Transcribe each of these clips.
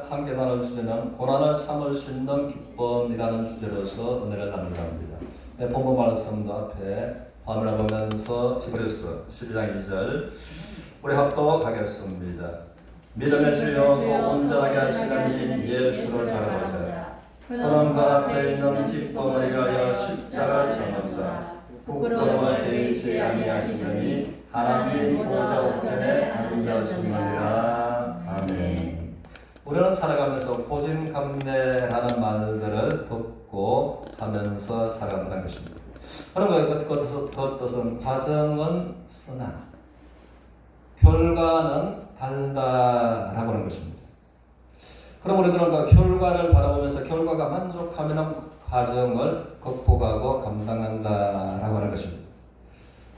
함께 나눌 주제는 고난을 참을 수 있는 기쁨이라는 주제로서 은혜를 나누려 합니다. 본문 말씀도 앞에 화면을 보면서 히브리서 12장 2절 우리 합독하겠습니다. 믿음의 주여 또 온전하게 하시는 예수를 바라보자. 그는 그 앞에 있는 기쁨을 위하여 십자가를 지면서 부끄러움을 개의치 아니하시더니 하나님 보좌 우편에 앉으셨느니라. 아멘. 우리는 살아가면서 고진감래라는 말들을 듣고 하면서 살아간다는 것입니다. 그런 그 뜻은 과정은 쓰나 결과는 달다라고 하는 것입니다. 그럼 우리들은 그 결과를 바라보면서 결과가 만족하면 과정을 극복하고 감당한다라고 하는 것입니다.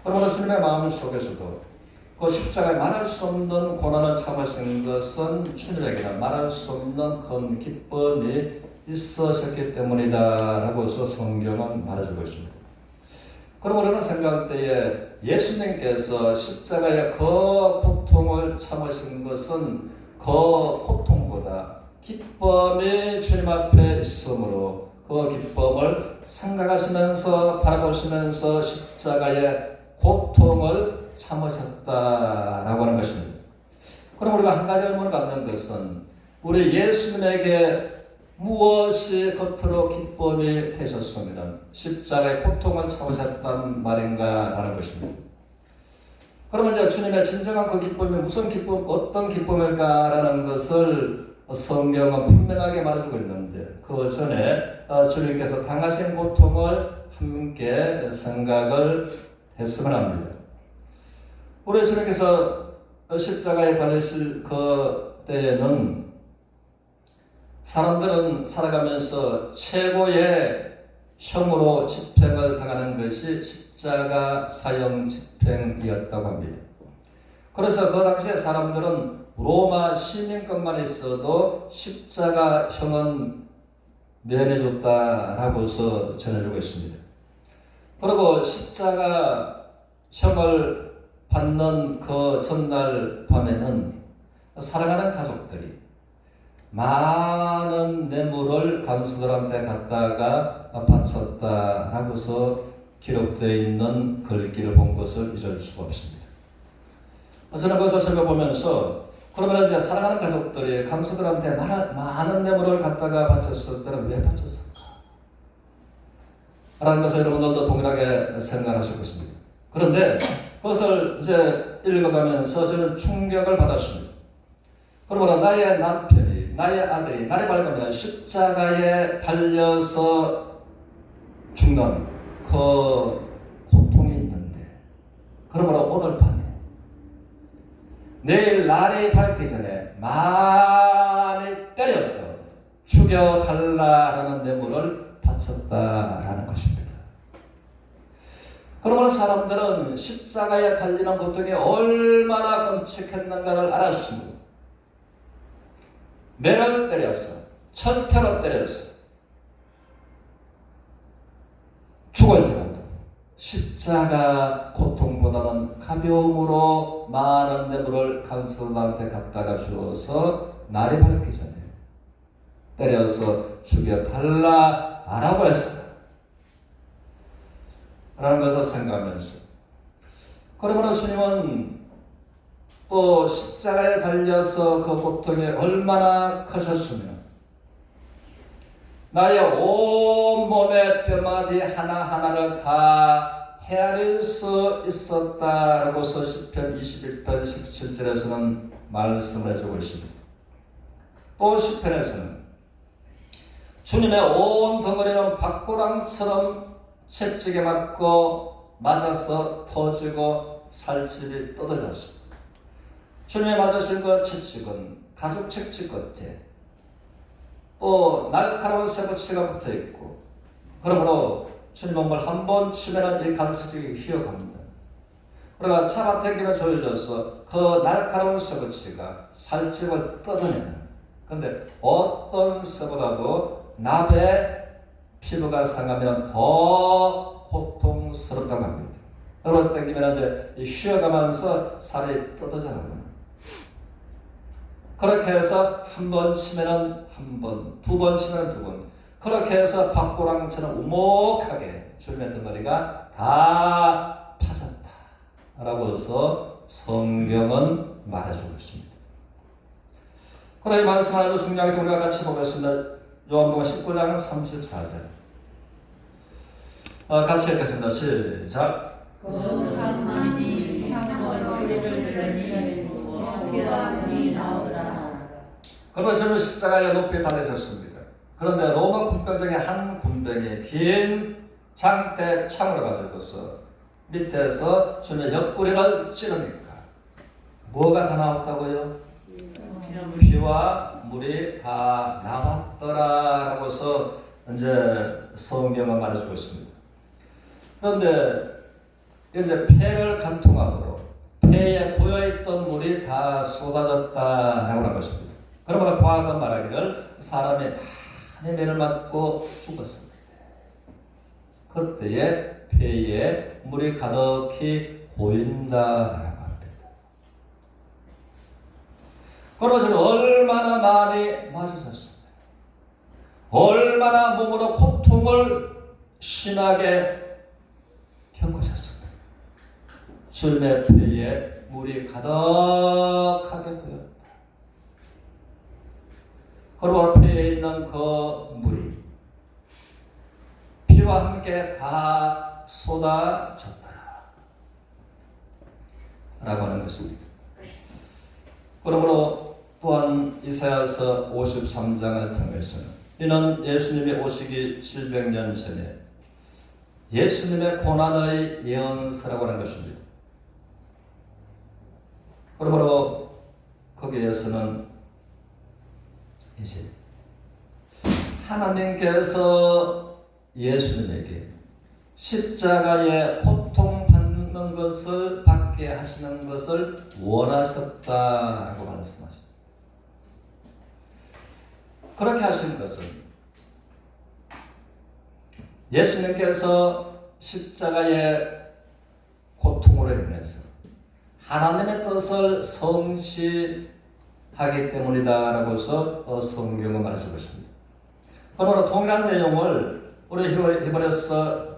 그러므로 주님의 마음 속에서도 그 십자가에 말할 수 없는 고난을 참으신 것은 주님에게는 말할 수 없는 큰 기쁨이 있으셨기 때문이다라고서 성경은 말해주고 있습니다. 그럼 우리는 생각할 때에 예수님께서 십자가의 그 고통을 참으신 것은 그 고통보다 기쁨이 주님 앞에 있으므로 그 기쁨을 생각하시면서 바라보시면서 십자가의 고통을 참으셨다라고 하는 것입니다. 그럼 우리가 한 가지 의문을 갖는 것은 우리 예수님에게 무엇이 겉으로 기쁨이 되셨습니다. 십자가의 고통을 참으셨단 말인가 하는 것입니다. 그러면 이제 주님의 진정한 그 기쁨이 무슨 기쁨, 어떤 기쁨일까라는 것을 성경은 분명하게 말해주고 있는데 그 전에 주님께서 당하신 고통을 함께 생각을 했으면 합니다. 우리 주님께서 십자가에 달리실 그 때에는 사람들은 살아가면서 최고의 형으로 집행을 당하는 것이 십자가 사형 집행이었다고 합니다. 그래서 그 당시에 사람들은 로마 시민권만 있어도 십자가형은 면해줬다라고서 전해주고 있습니다. 그리고 십자가형을 받는 그 전날 밤에는 사랑하는 가족들이 많은 뇌물을 간수들한테 갖다가 바쳤다라고서 기록되어 있는 글귀를 본 것을 잊을 수가 없습니다. 저는 그것을 살펴보면서 그러면 이제 사랑하는 가족들이 간수들한테 많은 뇌물을 갖다가 바쳤을 때는 왜 바쳤을까? 라는 것을 여러분들도 동일하게 생각하실 것입니다. 그런데 그것을 이제 읽어가면서 저는 충격을 받았습니다. 그러므로 나의 남편이, 나의 아들이, 나를 밝으면 십자가에 달려서 죽는 그 고통이 있는데, 그러므로 오늘 밤에, 내일 날이 밝기 전에 많이 때려서 죽여달라라는 뇌물을 바쳤다라는 것입니다. 그러므로 사람들은 십자가에 달리는 고통이 얼마나 끔찍했는가를 알았습니다. 매를 때려서, 철퇴로 때려서 죽을지라도 십자가 고통보다는 가벼움으로 많은 뇌물을 간수들한테 갖다가 주어서 날이 밝기 전에 때려서 죽여달라라고 했어요. 라는 것을 생각하면서 그러므로 주님은 또 십자가에 달려서 그 고통이 얼마나 크셨으면 나의 온몸의 뼈마디 하나하나를 다 헤아릴 수 있었다라고서 시편 21편 17절에서는 말씀을 해주고 있습니다. 또 시편에서는 주님의 온 덩어리는 박고랑처럼 채찍에 맞고 맞아서 터지고 살집이 떠들렸습니다. 주님이 맞으신 그 채찍은 가죽 채찍 겉에 또 날카로운 쇠붙이가 붙어있고 그러므로 주님 몸을 한 번 치면 이 가죽 채찍이 휘어갑니다. 그러나 차밭에 기면 조여져서 그 날카로운 쇠붙이가 살집을 뜯어내는 그런데 어떤 쇠보다도 납의 피부가 상하면 더 고통스럽다고 합니다. 그걸 땡기면 이제 쉬어가면서 살이 뜯어져 나가는 그렇게 해서 한 번 치면은 한 번, 두 번 치면은 두 번. 그렇게 해서 박고랑처럼 우목하게 주님의 덩어리가 다 파졌다. 라고 해서 성경은 말해주고 있습니다. 그러나 이 말씀 안에도 중요하게 우리가 같이 보겠습니다. 요한복음 19장 34절. 같이 읽겠습니다. 시작. 거룩한 하나님이 창조한 우리를 전지하시고 피와 물이 나오라. 그러나 저는 십자가에 높이 달리셨습니다. 그런데 로마 군병 중에 한 군병이 긴 장대 창으로 가지고서 밑에서 주님의 옆구리를 찌르니까 뭐가 다 나왔다고요? 피와 물이 다 나왔더라라고 해서 이제 성경은 말해주고 있습니다. 그런데 이제 폐를 간통함으로 폐에 고여있던 물이 다 쏟아졌다라고 하는 것입니다. 그러므로 과학은 말하기를 사람이 많이 매를 맞고 죽었습니다. 그때에 폐에 물이 가득히 고인다라고 합니다. 그러므로 얼마나 많이 맞으셨습니다. 얼마나 몸으로 고통을 심하게 겪으셨습니다. 주님의 폐에 물이 가득하게 고였다. 그리고 폐에 있는 그 물이 피와 함께 다 쏟아졌더라 라고 하는 것입니다. 그러므로 또한 이사야서 53장을 통해서는 이는 예수님이 오시기 700년 전에 예수님의 고난의 예언서라고 하는 것입니다. 그러므로 거기에서는 이제 하나님께서 예수님에게 십자가의 고통받는 것을 받게 하시는 것을 원하셨다라고 말씀하십니다. 그렇게 하신 것은 예수님께서 십자가의 고통으로 인해서 하나님의 뜻을 성취하기 때문이다라고 해서 성경은 말해주고 있습니다. 그러므로 동일한 내용을 우리 히브리서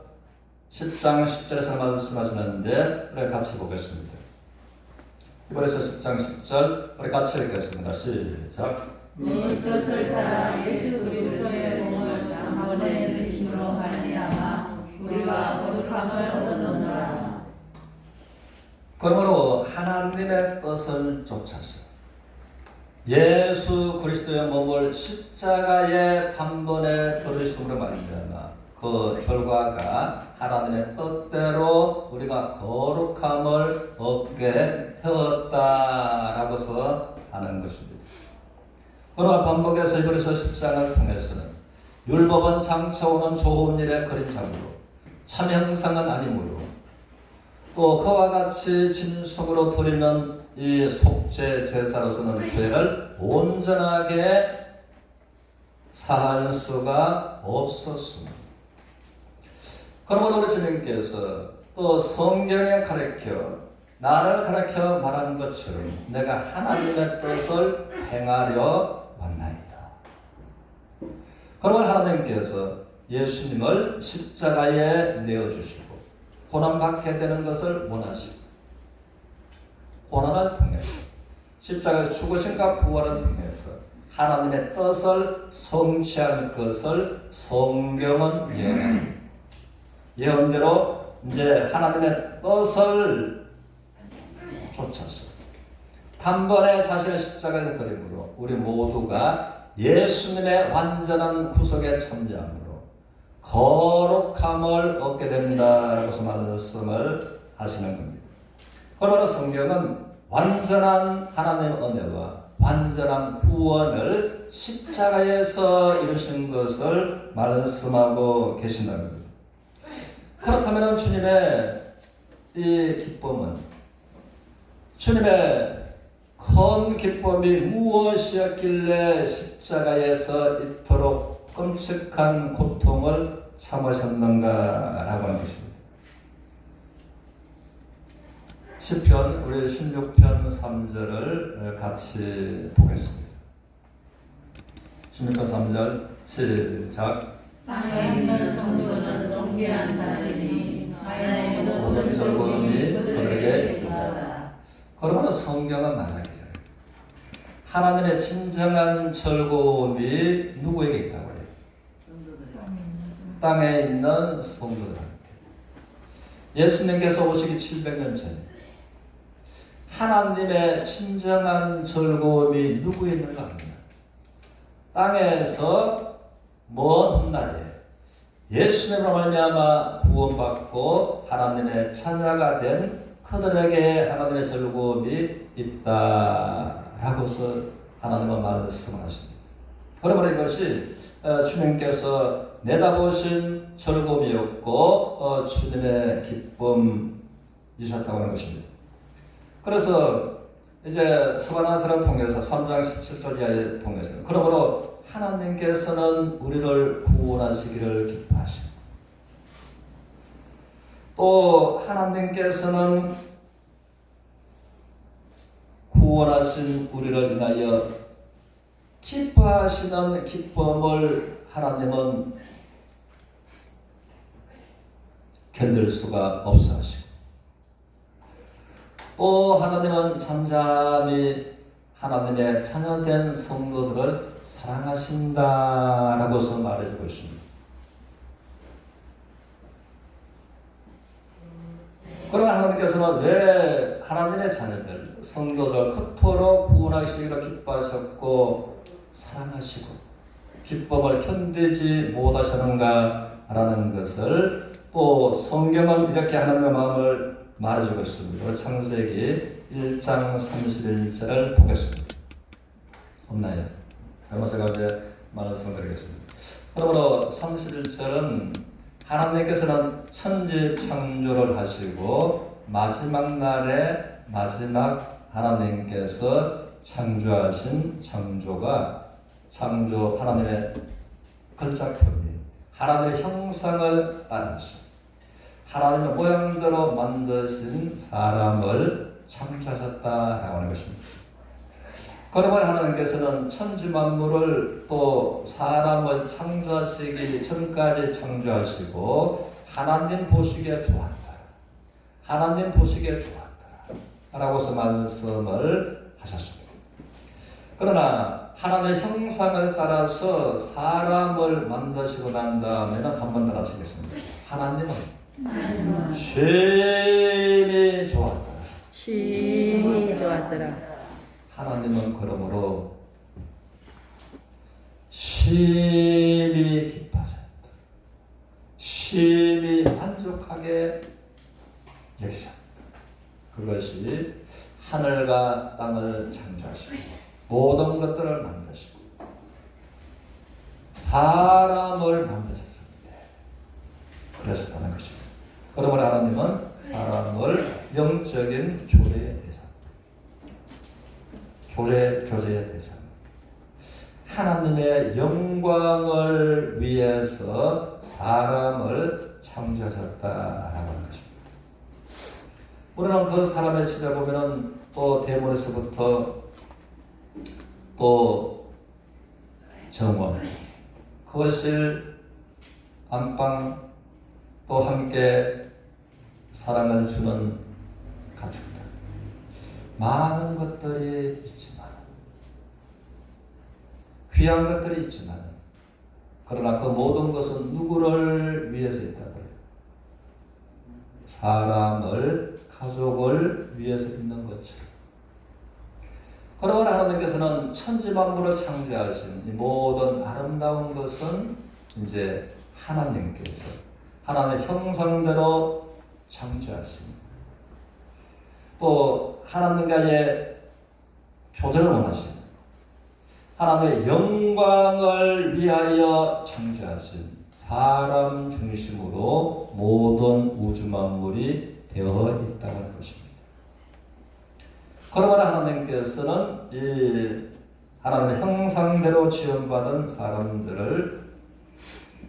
10장 10절에서 말씀하시는데 우리 같이 보겠습니다. 히브리서 10장 10절 우리 같이 읽겠습니다. 시작. 그 뜻을 따라 예수 그리스도의 몸을 단번에 드심으로 말미암아 우리가 거룩함을 얻었노라. 그러므로 하나님의 뜻을 쫓아서 예수 그리스도의 몸을 십자가에 단번에 들으심으로 말미암아 그 결과가 하나님의 뜻대로 우리가 거룩함을 얻게 되었다라고서 하는 것입니다. 그러나 반복해서 히브리서 10장을 통해서는 율법은 장차 오는 좋은 일의 그림자므로 참 형상은 아니므로 또 그와 같이 진속으로 드리는 이 속죄 제사로서는 죄를 온전하게 사할 수가 없었습니다. 그러므로 우리 주님께서 또 성경에 가르쳐 나를 가르쳐 말한 것처럼 내가 하나님의 뜻을 행하려 왔나이다. 그러므로 하나님께서 예수님을 십자가에 내어주시고 고난받게 되는 것을 원하시고 고난을 통해서 십자가의 죽으심과 부활을 통해서 하나님의 뜻을 성취할 것을 성경은 예언합니다. 예언대로 이제 하나님의 뜻을 쫓아서 단번에 자신의 십자가에 드림으로 우리 모두가 예수님의 완전한 구속에 참여함으로 거룩함을 얻게 된다라고 말씀을 하시는 겁니다. 그러나 성경은 완전한 하나님의 은혜와 완전한 구원을 십자가에서 이루신 것을 말씀하고 계신다는 겁니다. 그렇다면 주님의 이 기쁨은 주님의 큰 기쁨이 무엇이었길래 십자가에서 이토록 끔찍한 고통을 참으셨는가라고 하는 것입니다. 시편 우리 16편 3절을 같이 보겠습니다. 16편 3절 시작. 땅에 있는 성도는 존귀한 자들이니 하나님의 모든 즐거움이 그들에게 있다. 그러므로 성경은 말하기를 하나님의 진정한 즐거움이 누구에게 있다고 해요? 땅에 있는 성도들한테. 예수님께서 오시기 700년 전에 하나님의 진정한 즐거움이 누구에 있는가 합니다. 땅에서 먼 훗날에 예수님으로 말미암아 구원받고 하나님의 자녀가 된 그들에게 하나님의 즐거움이 있다라고서 하나님은 말씀하십니다. 그러므로 이것이 주님께서 내다보신 즐거움이었고 주님의 기쁨이셨다고 하는 것입니다. 그래서 이제 서반화서를 통해서 3장 17절 이하를 통해서 그러므로 하나님께서는 우리를 구원하시기를 기뻐하시고 또 하나님께서는 구원하신 우리를 인하여 기뻐하시는 기쁨을 하나님은 견딜 수가 없어 하시고 또 하나님은 잠잠히 하나님의 자녀된 성도들을 사랑하신다라고서 말해주고 있습니다. 그러나 하나님께서는 왜 하나님의 자녀들, 성도들 그토록 구원하시기를 기뻐하셨고 사랑하시고 기쁨을 견디지 못하셨는가라는 것을 또 성경은 이렇게 하나님의 마음을 말해주고 있습니다. 창세기 1장 31절을 보겠습니다. 없나요? 그러면 제가 이제 말씀드리겠습니다. 그러므로 31절은 하나님께서는 천지 창조를 하시고 마지막 날에 마지막 하나님께서 창조하신 창조가 창조 하나님의 걸작품이 하나님의 형상을 따라서 하나님의 모양대로 만드신 사람을 창조하셨다라고 하는 것입니다. 그러면 하나님께서는 천지 만물을 또 사람을 창조하시기 전까지 창조하시고 하나님 보시기에 좋았다. 하나님 보시기에 좋았다. 라고서 말씀을 하셨습니다. 그러나 하나님의 형상을 따라서 사람을 만드시고 난 다음에는 한 번 더 하시겠습니다. 하나님은 심히 좋았다. 심히 좋았더라. 하나님은 그러므로 심히 기뻐하셨다. 심히 만족하게 여기셨다. 그것이 하늘과 땅을 창조하시고 모든 것들을 만드시고 사람을 만드셨습니다. 그러셨다는 것입니다. 그러므로 하나님은 사람을 영적인 교제의 대상, 교제의 대상, 하나님의 영광을 위해서 사람을 창조하셨다라고 하는 것입니다. 우리는 그 사람을 찾아보면은 또 대문에서부터 또 정원, 거실, 안방, 또 함께 사랑을 주는 가족들, 많은 것들이 있지만 귀한 것들이 있지만 그러나 그 모든 것은 누구를 위해서 있다고요? 사람을, 가족을 위해서 있는 것처럼. 그러므로 하나님께서는 천지 만물을 창조하신 이 모든 아름다운 것은 이제 하나님께서 하나님의 형상대로 창조하신 또 하나님과의 교제를 원하신 하나님의 영광을 위하여 창조하신 사람 중심으로 모든 우주 만물이 되어 있다는 것입니다. 그러므로 하나님께서는 이 하나님의 형상대로 지원받은 사람들을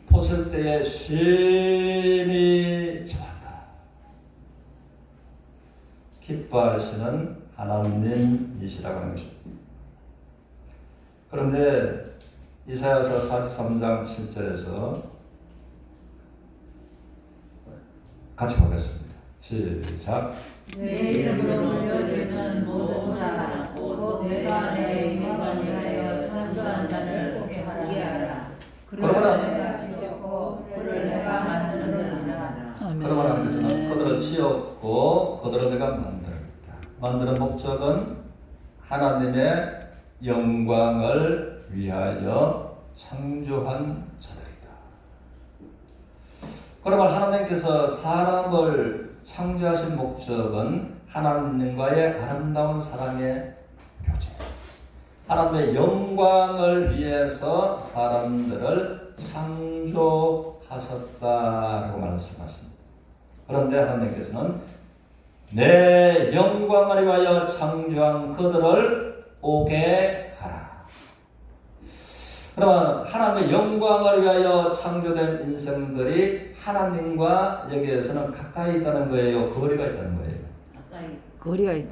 보실 때에 심히 좋았다. 기뻐하시는 하나님이시라고 하는 것입니다. 그런데 이사야서 43장 7절에서 같이 보겠습니다. 시작. 내 이름으로 불려지는 모든 자, 곧 내가 내 이름을 위하여 창조한 자를 보게 하라. 그러므로 내가 지었고 그를 내가 만드느니라. 그러므로 하나님께서는 그들을 지었고 그들을 내가 만들었다. 만드는 목적은 하나님의 영광을 위하여 창조한 자들이다. 그러면 하나님께서 사람을 창조하신 목적은 하나님과의 아름다운 사랑의 교제, 하나님의 영광을 위해서 사람들을 창조하셨다라고 말씀하십니다. 그런데 하나님께서는 내 영광을 위하여 창조한 그들을 오게 하라. 그러면 하나님의 영광을 위하여 창조된 인생들이 하나님과 여기에서는 가까이 있다는 거예요? 거리가 있다는 거예요? 거리가 있다.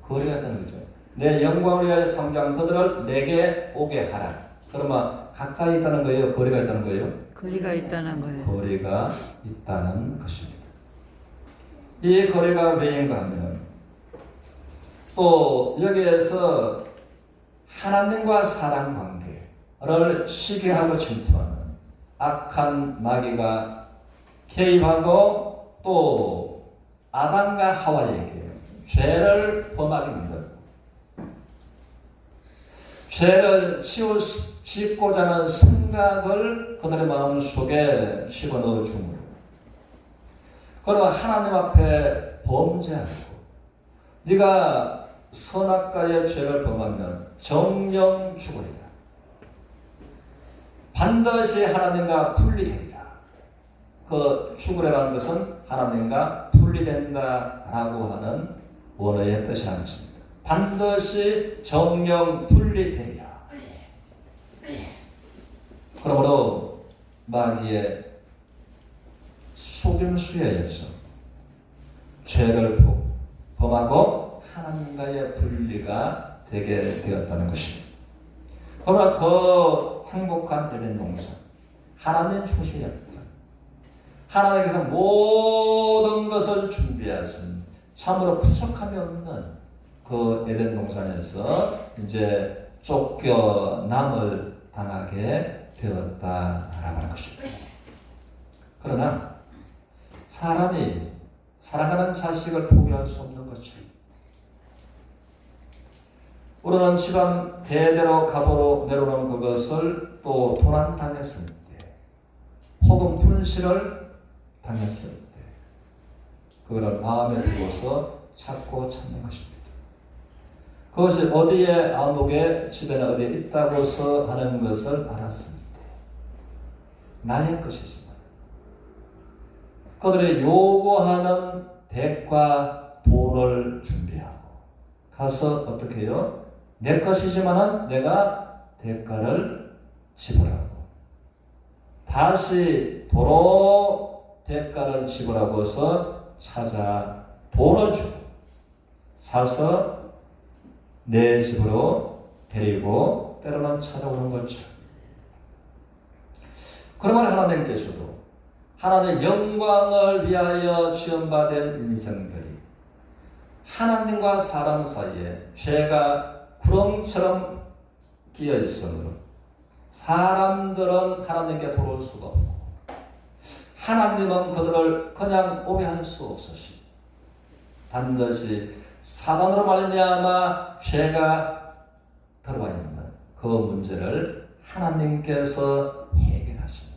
거리가 있다는 거죠. 내 영광을 위하여 창조한 그들을 내게 오게 하라. 그러면 가까이 있다는 거예요? 거리가 있다는 거예요? 거리가 있다는 거예요. 거리가 있다는 것입니다. 이 거리가 왜인가 하면 또 여기에서 하나님과 사랑 관계를 시기하고 침투하는 악한 마귀가 개입하고 또 아담과 하와에게 죄를 범하게 만들고 죄를 짓고자 하는 생각을 그들의 마음속에 집어넣어 주므로 그리고 하나님 앞에 범죄하고 네가 선악과의 죄를 범하면 정령 죽으리라. 반드시 하나님과 분리되리라. 그 죽으리라는 것은 하나님과 분리된다라고 하는 원어의 뜻이 아니십니다. 반드시 정령 분리되리라. 그러므로 마귀의 속임수에 의해서 죄를 범하고 하나님과의 분리가 되게 되었다는 것입니다. 그러나 그 행복한 에덴 동산, 하나님 중심이었다. 하나님께서 모든 것을 준비하신 참으로 부족함이 없는 그 에덴 동산에서 이제 쫓겨남을 당하게 되었다라고 하는 것입니다. 그러나 사람이 사랑하는 자식을 포기할 수 없는 것이죠. 우리는 집안 대대로 갑으로 내려오는 그것을 또 도난당했을 때 혹은 분실을 당했을 때 그거를 마음에 두어서 찾고 찾는 것입니다. 그것이 어디에 암흑의 집에는 어디에 있다고서 하는 것을 알았을 때 나의 것이지만 그들이 요구하는 대가 돈을 준비하고 가서 어떻게 해요? 내 것이지만은 내가 대가를 지불하고 다시 도로 대가를 지불하고서 찾아 돈을 주고 사서 내 집으로 데리고 때로는 찾아오는 거죠. 그러면 하나님께서도 하나님의 영광을 위하여 지원받은 인생들이 하나님과 사람 사이에 죄가 구렁처럼 끼어 있으므로 사람들은 하나님께 돌아올 수가 없고 하나님은 그들을 그냥 오게 할 수 없으시 반드시 사단으로 말미암아 죄가 들어와 있는 그 문제를 하나님께서 해결하시는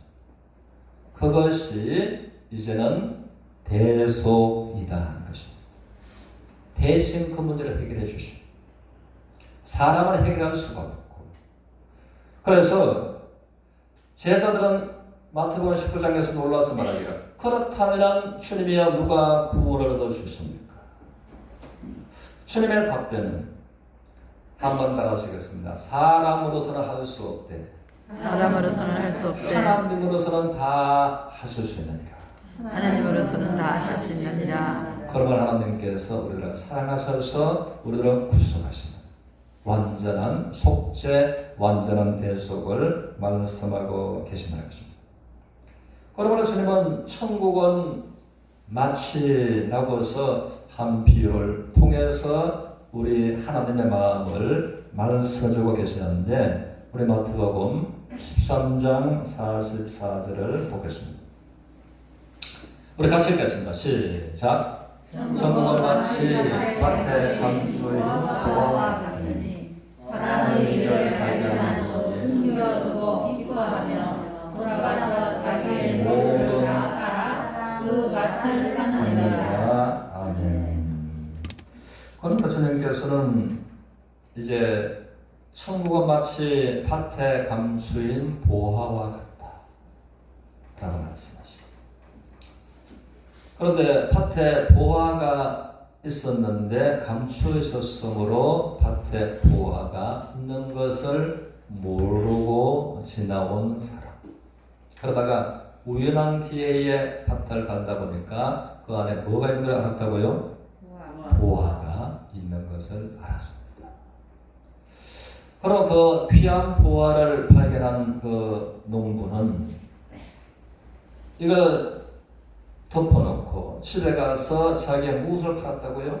그것이 이제는 대속이다 하는 것입니다. 대신 그 문제를 해결해 주십니다. 사람을 해결할 수가 없고 그래서 제자들은 마태복음 19장에서 놀라서 말하기를 그렇다면 주님이여 누가 구원을 얻을 수 있습니까? 주님의 답변은 한번 따라하시겠습니다. 사람으로서는 할 수 없대. 사람으로서는 할 수 없대. 하나님으로서는 다 하실 수 있느니라. 하나님으로서는 다 하실 수 있느니라. 그러면 하나님께서 우리를 사랑하셔서 우리를 구속하시는 완전한 속죄, 완전한 대속을 말씀하고 계시는 것입니다. 그러므로 주님은 천국은 마치라고서 한 비유를 통해서 우리 하나님의 마음을 말씀해주고 계시는데, 우리 마태복음 13장 44절을 보겠습니다. 우리 같이 읽겠습니다. 시작. 천국은 마치 밭에 감수인 보화와 같으니 사람이 이를 발견하고 숨겨두고 기뻐하며 돌아가서 자기의 소유를 다 팔아 그 밭을 사느니라. 아멘. 그러므로 주님께서는 이제 천국은 마치 밭에 감수인 보화와 같다 라고 말씀하시고, 그런데 밭에 보화가 있었는데 감추어 있었으므로 밭에 보화가 있는 것을 모르고 지나온 사람, 그러다가 우연한 기회에 밭을 갈다 보니까 그 안에 뭐가 있는 걸 알았다고요? 보화가 있는 것을 알았습니다. 그럼 그 귀한 보화를 발견한 그 농부는 이거 덮어놓고 집에 가서 자기의 무엇을 팔았다고요?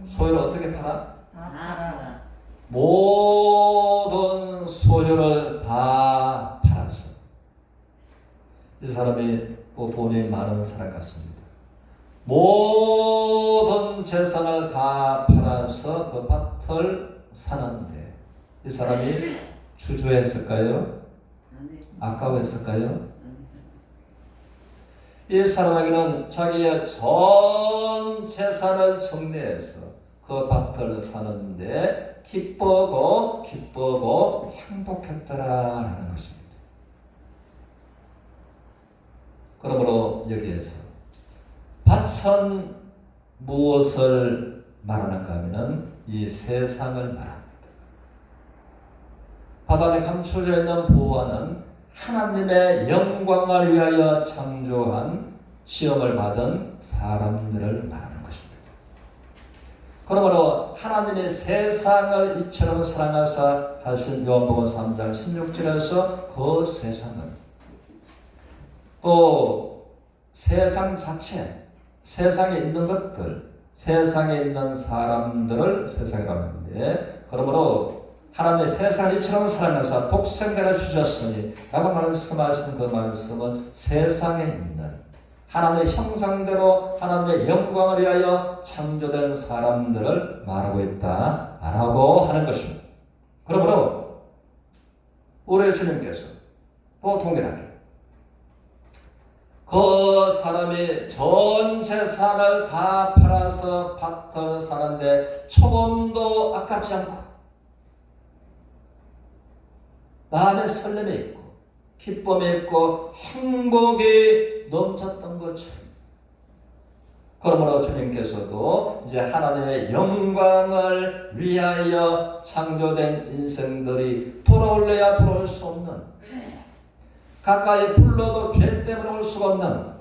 소유를 어떻게 팔아? 모든 소유를 다 팔았어. 이 사람이 돈이 많은 사람 같습니다. 모든 재산을 다 팔아서 그 밭을 사는데, 이 사람이 주저했을까요? 아까워했을까요? 이 사람에게는 자기의 전 재산을 정리해서 그 밭을 사는데 기쁘고 행복했더라라는 것입니다. 그러므로 여기에서 밭은 무엇을 말하는가 하면 이 세상을 말합니다. 밭 안에 감춰져 있는 보화는 하나님의 영광을 위하여 창조한 시험을 받은 사람들을 말하는 것입니다. 그러므로 하나님의 세상을 이처럼 사랑하사 하신 요한복음 3장 16절에서 그 세상을, 또 세상 자체, 세상에 있는 것들, 세상에 있는 사람들을 세상이라고 하는데, 그러므로 하나님의 세상을 이처럼 사랑하사 독생자를 주셨으니 라고 말씀하신 그 말씀은 세상에 있는 하나님의 형상대로 하나님의 영광을 위하여 창조된 사람들을 말하고 있다라고 하는 것입니다. 그러므로 우리 주님께서 또 동일하게 그 사람이 전 재산을 다 팔아서 밭을 사는데 조금도 아깝지 않고 마음에 설렘이 있고 기쁨이 있고 행복이 넘쳤던 것처럼, 그러므로 주님께서도 이제 하나님의 영광을 위하여 창조된 인생들이 돌아올래야 돌아올 수 없는, 가까이 불러도 죄 때문에 올 수가 없는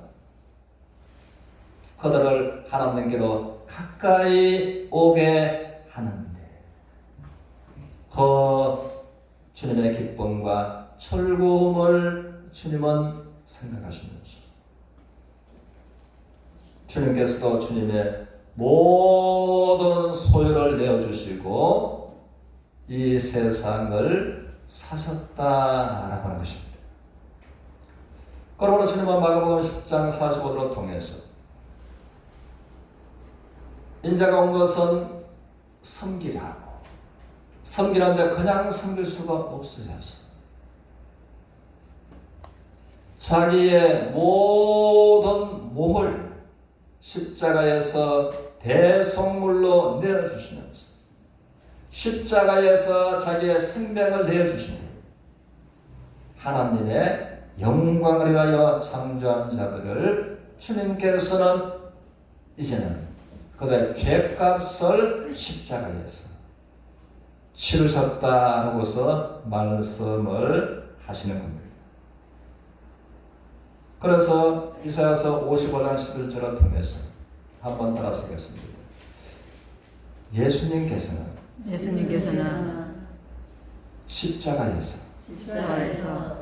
그들을 하나님께로 가까이 오게 하는데, 그 주님의 기쁨과 즐거움을 주님은 생각하시면서 주님께서도 주님의 모든 소유를 내어주시고 이 세상을 사셨다라고 하는 것입니다. 그러므로 주님은 마가복음 10장 45절을 통해서 인자가 온 것은 섬기라, 섬기는데 그냥 섬길 수가 없으셔서 자기의 모든 몸을 십자가에서 대속물로 내어주시면서 십자가에서 자기의 생명을 내어주시는 하나님의 영광을 위하여 창조한 자들을 주님께서는 이제는 그들의 죄값을 십자가에서 치르셨다라고서 말씀을 하시는 겁니다. 그래서 이사야서 55장 11절을 통해서 한번 따라서겠습니다. 예수님께서는 십자가에서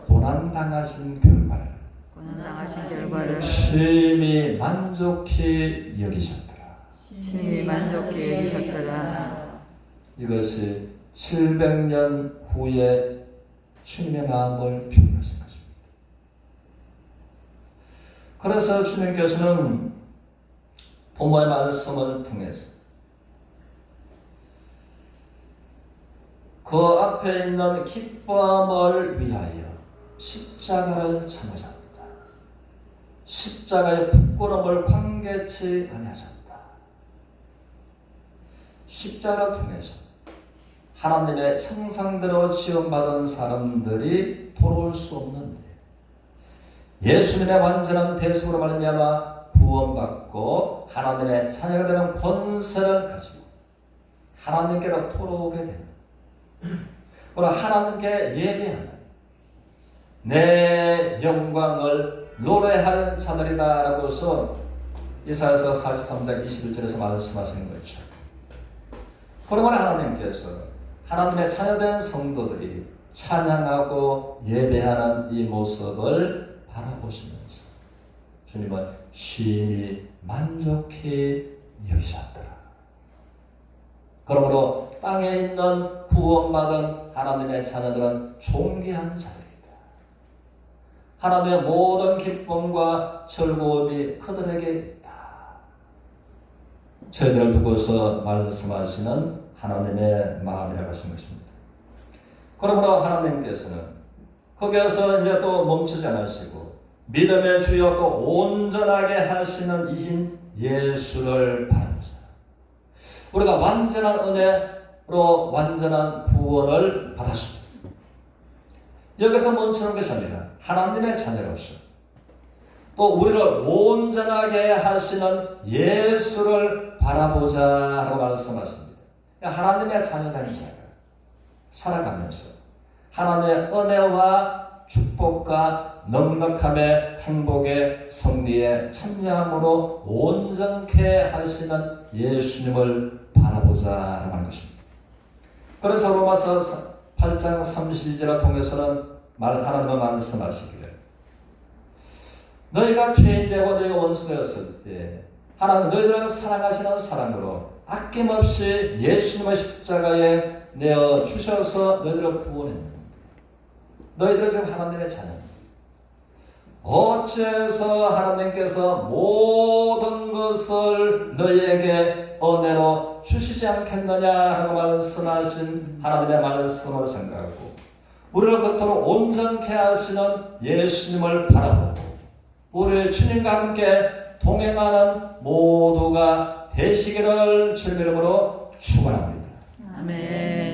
고난당하신 결과를 고난당하신 결과를 심히 만족히 여기셨더라. 심히 만족히 여기셨더라. 이것이 700년 후에 주님의 마음을 표현하신 것입니다. 그래서 주님께서는 부모의 말씀을 통해서 그 앞에 있는 기쁨을 위하여 십자가를 참으셨다. 십자가의 부끄러움을 관계치 아니하셨다. 십자가를 통해서 하나님의 형상대로 지음받은 사람들이 돌아올 수 없는데 예수님의 완전한 대속으로 말미암아 구원받고 하나님의 자녀가 되는 권세를 가지고 하나님께로 돌아오게 되는, 그리고 하나님께 예배하는 내 영광을 노래할 자들이다 라고서 이사야서 43장 21절에서 말씀하시는 거죠. 그러므로 하나님께서 하나님의 자녀된 성도들이 찬양하고 예배하는 이 모습을 바라보시면서 주님은 심히 만족히 여기셨더라. 그러므로 땅에 있는 구원받은 하나님의 자녀들은 존귀한 자들이다. 하나님의 모든 기쁨과 즐거움이 그들에게 있다. 저희들을 두고서 말씀하시는 하나님의 마음이라고 하신 것입니다. 그러므로 하나님께서는 거기에서 이제 또 멈추지 않으시고 믿음의 주여 또 온전하게 하시는 이인 예수를 바라보자. 우리가 완전한 은혜로 완전한 구원을 받았습니다. 여기서 멈추는 것이 아니라 하나님의 자녀로서 또 우리를 온전하게 하시는 예수를 바라보자라고 말씀하십니다. 하나님의 자녀된 자가 살아가면서 하나님의 은혜와 축복과 넉넉함의 행복의 승리에 참여함으로 온전케 하시는 예수님을 바라보자라고 하는 것입니다. 그래서 로마서 8장 32절을 통해서는 하나님은 말씀하시기를 너희가 죄인되고 너희가 원수되었을 때 하나님 너희들을 사랑하시는 사랑으로 아낌없이 예수님의 십자가에 내어 주셔서 너희들을 구원했는데 너희들은 지금 하나님의 자녀입니다. 어째서 하나님께서 모든 것을 너희에게 은혜로 주시지 않겠느냐라고 말씀하신 하나님의 말씀을 생각하고 우리를 그토록 온전케 하시는 예수님을 바라보고 우리 주님과 함께 동행하는 모두가 되시기를 주님 이름으로 축원합니다. 아멘.